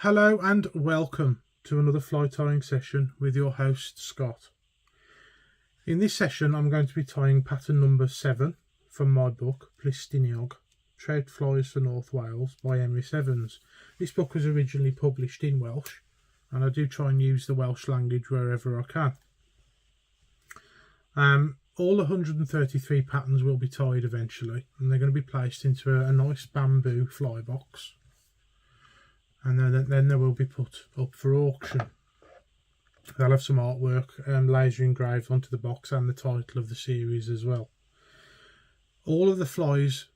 Hello and welcome to another fly tying session with your host Scott. In this session I'm going to be tying pattern number 7 from my book Plu Stiniog Trout Flies for North Wales by Emrys. This book was originally published in Welsh and I do try and use the Welsh language wherever I can. All 133 patterns will be tied eventually and they're going to be placed into a nice bamboo fly box. And then they will be put up for auction. They'll have some artwork laser engraved onto the box and the title of the series as well. All of the flies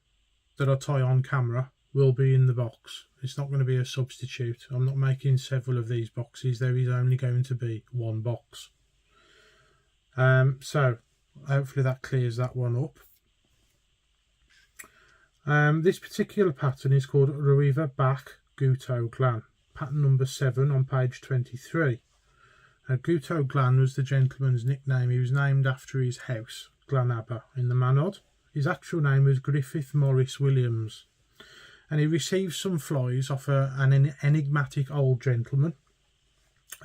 that I tie on camera will be in the box. It's not going to be a substitute. I'm not making several of these boxes. There is only going to be one box. So hopefully that clears that one up. This particular pattern is called Rhwyfwr Bach Guto Glan, pattern number 7 on page 23. Guto Glan was the gentleman's nickname. He was named after his house, Glanabba, in the Manod. His actual name was Griffith Morris Williams, and he received some flies off an enigmatic old gentleman,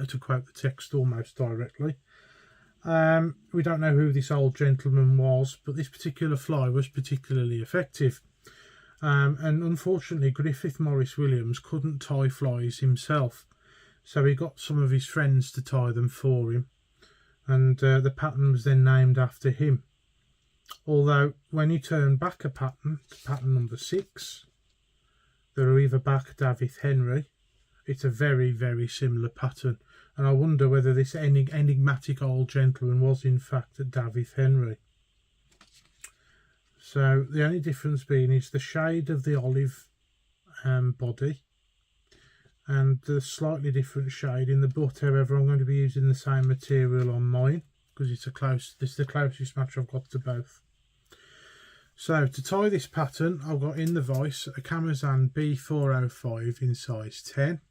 to quote the text almost directly. We don't know who this old gentleman was, but this particular fly was particularly effective. And unfortunately Griffith Morris Williams couldn't tie flies himself, so he got some of his friends to tie them for him, and the pattern was then named after him. Although when you turn back a pattern to pattern number 6, the Rhwyfwr Bach Dafydd Henri, it's a very, very similar pattern, and I wonder whether this enigmatic old gentleman was in fact Dafydd Henri. So the only difference being is the shade of the olive body and the slightly different shade in the butt. However, I'm going to be using the same material on mine because this is the closest match I've got to both. So to tie this pattern, I've got in the vise a Camazan B405 in size 10.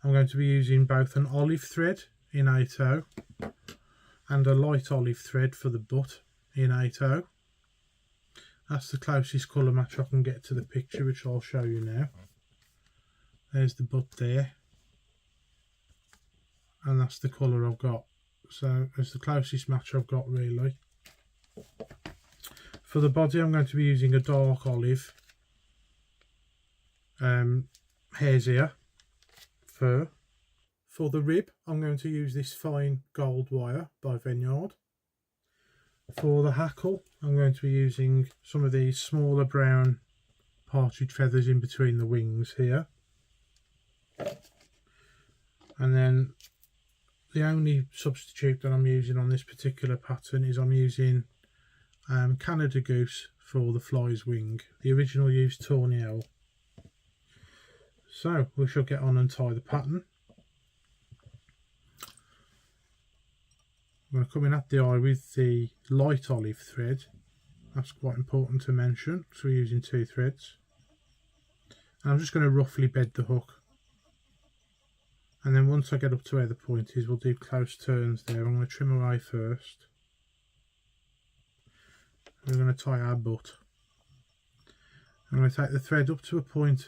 I'm going to be using both an olive thread in 8/0 and a light olive thread for the butt in 8/0. That's the closest colour match I can get to the picture, which I'll show you now. There's the butt there, and that's the colour I've got. So it's the closest match I've got really. For the body I'm going to be using a dark olive hare's ear fur. For the rib I'm going to use this fine gold wire by Vineyard. For the hackle I'm going to be using some of these smaller brown partridge feathers in between the wings here. And then the only substitute that I'm using on this particular pattern is I'm using Canada Goose for the fly's wing. The original used Tawny Owl. So we shall get on and tie the pattern. I'm going to come in at the eye with the light olive thread. That's quite important to mention, so we're using 2 threads. And I'm just going to roughly bed the hook. And then once I get up to where the point is, we'll do close turns there. I'm going to trim away first. We're going to tie our butt. I'm going to take the thread up to a point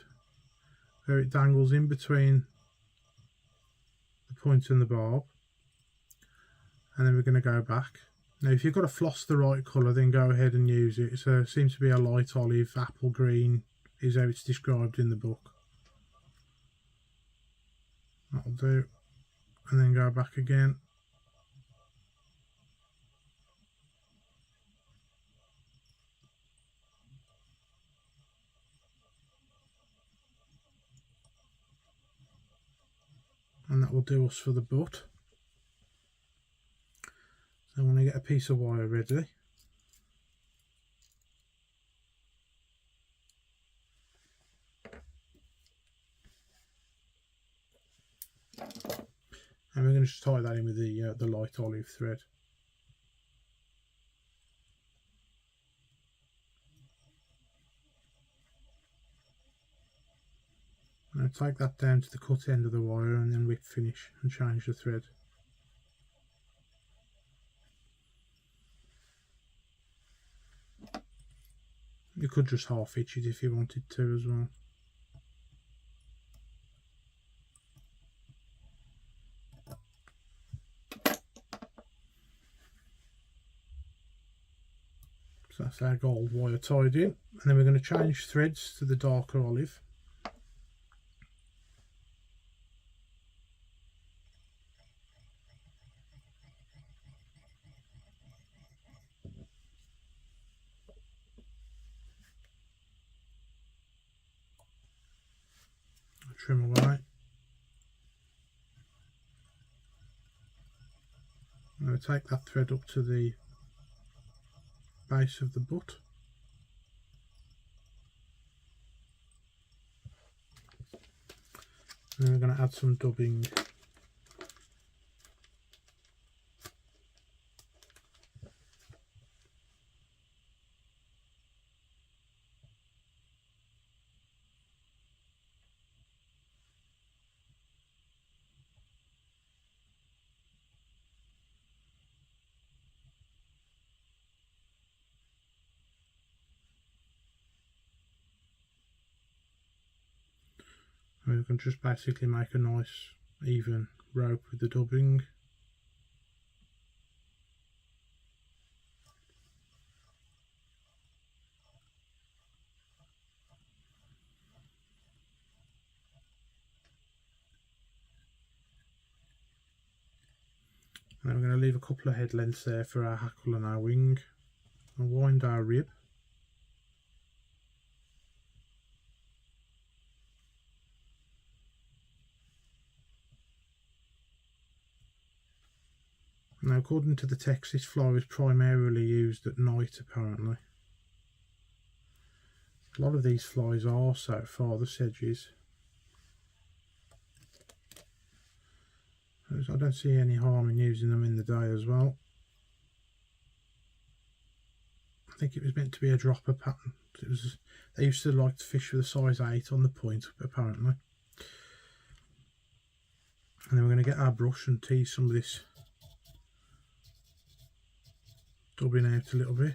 where it dangles in between the point and the barb. And then we're going to go back. Now if you've got a floss the right colour, then go ahead and use it. So it seems to be a light olive, apple green is how it's described in the book. That'll do. And then go back again. And that will do us for the butt. So I'm going to get a piece of wire ready. And we're going to just tie that in with the light olive thread. Now take that down to the cut end of the wire and then whip finish and change the thread. You could just half hitch it if you wanted to as well. So that's our gold wire tied in, and then we're going to change threads to the darker olive. Trim away. I'm going to take that thread up to the base of the butt. And then we're going to add some dubbing. We can just basically make a nice even rope with the dubbing. And then we're going to leave a couple of head lengths there for our hackle and our wing, and wind our rib. Now, according to the text, this fly was primarily used at night, apparently. A lot of these flies are so far, the sedges. I don't see any harm in using them in the day as well. I think it was meant to be a dropper pattern. They used to like to fish with a size 8 on the point, apparently. And then we're going to get our brush and tease some of this dubbing out a little bit.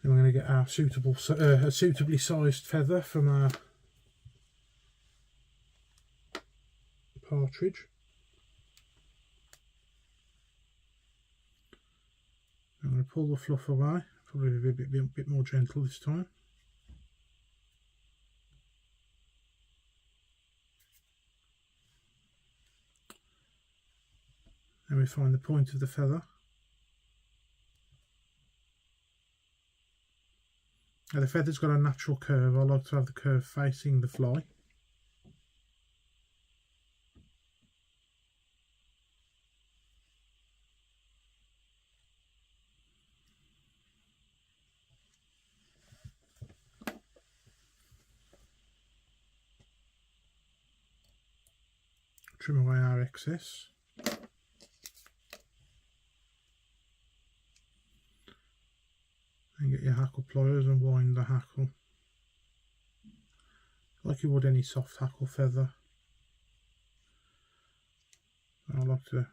Then we're going to get our suitably sized feather from our partridge. I'm going to pull the fluff away, probably be a bit more gentle this time. Then we find the point of the feather. Now the feather's got a natural curve. I like to have the curve facing the fly. Trim away our excess. And get your hackle pliers and wind the hackle like you would any soft hackle feather. I like to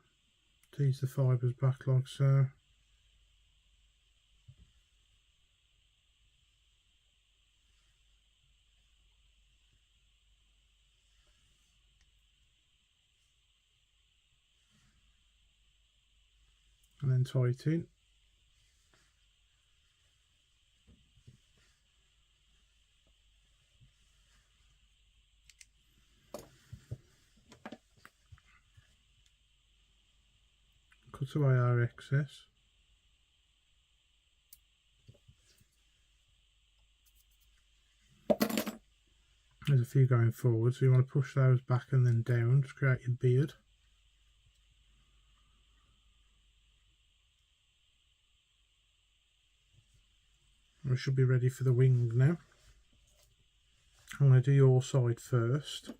tease the fibres back like so. And then tie it in. Cut away our excess. There's a few going forward, so you want to push those back and then down to create your beard. We should be ready for the wing now. I'm going to do your side first.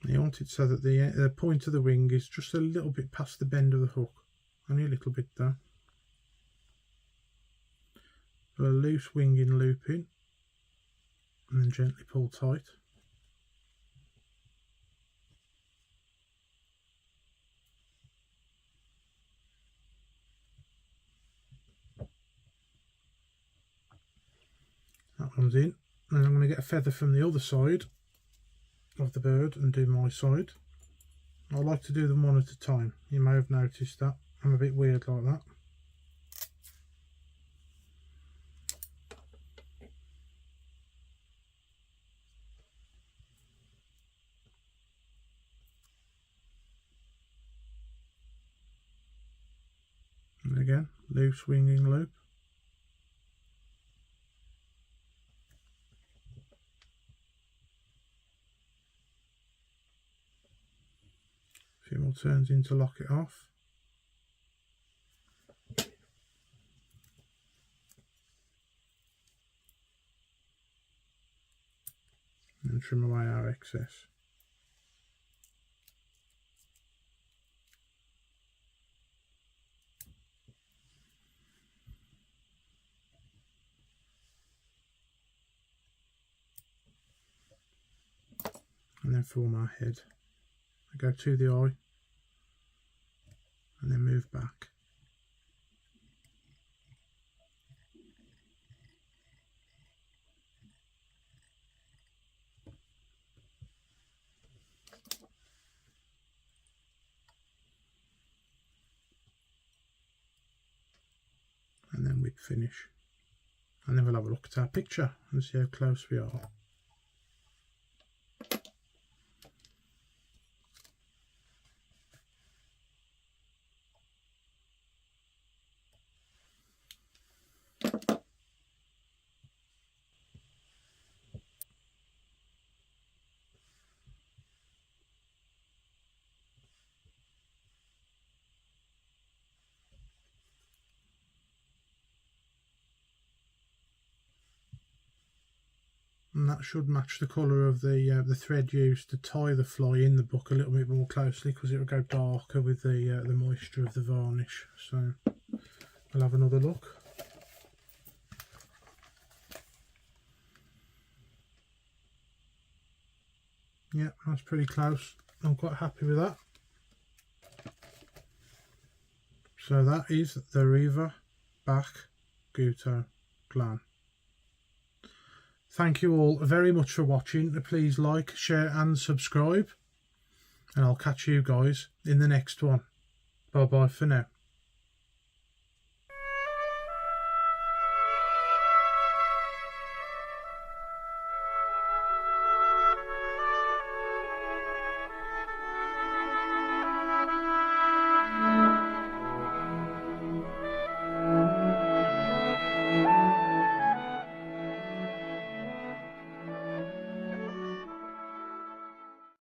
You want it so that the point of the wing is just a little bit past the bend of the hook, only a little bit though. Put a loose winging loop in and then gently pull tight. That one's in. And I'm going to get a feather from the other side of the bird and do my side. I like to do them one at a time. You may have noticed that. I'm a bit weird like that. And again, loose winging loop. A few more turns in to lock it off. And trim away our excess. And then form our head. I go to the eye and then move back. And then whip finish. And then we'll have a look at our picture and see how close we are. And that should match the colour of the thread used to tie the fly in the book a little bit more closely, because it will go darker with the moisture of the varnish. So we'll have another look. Yeah, that's pretty close. I'm quite happy with that. So that is the Rhwyfwr Bach Guto Glan. Thank you all very much for watching. Please like, share and subscribe. And I'll catch you guys in the next one. Bye bye for now.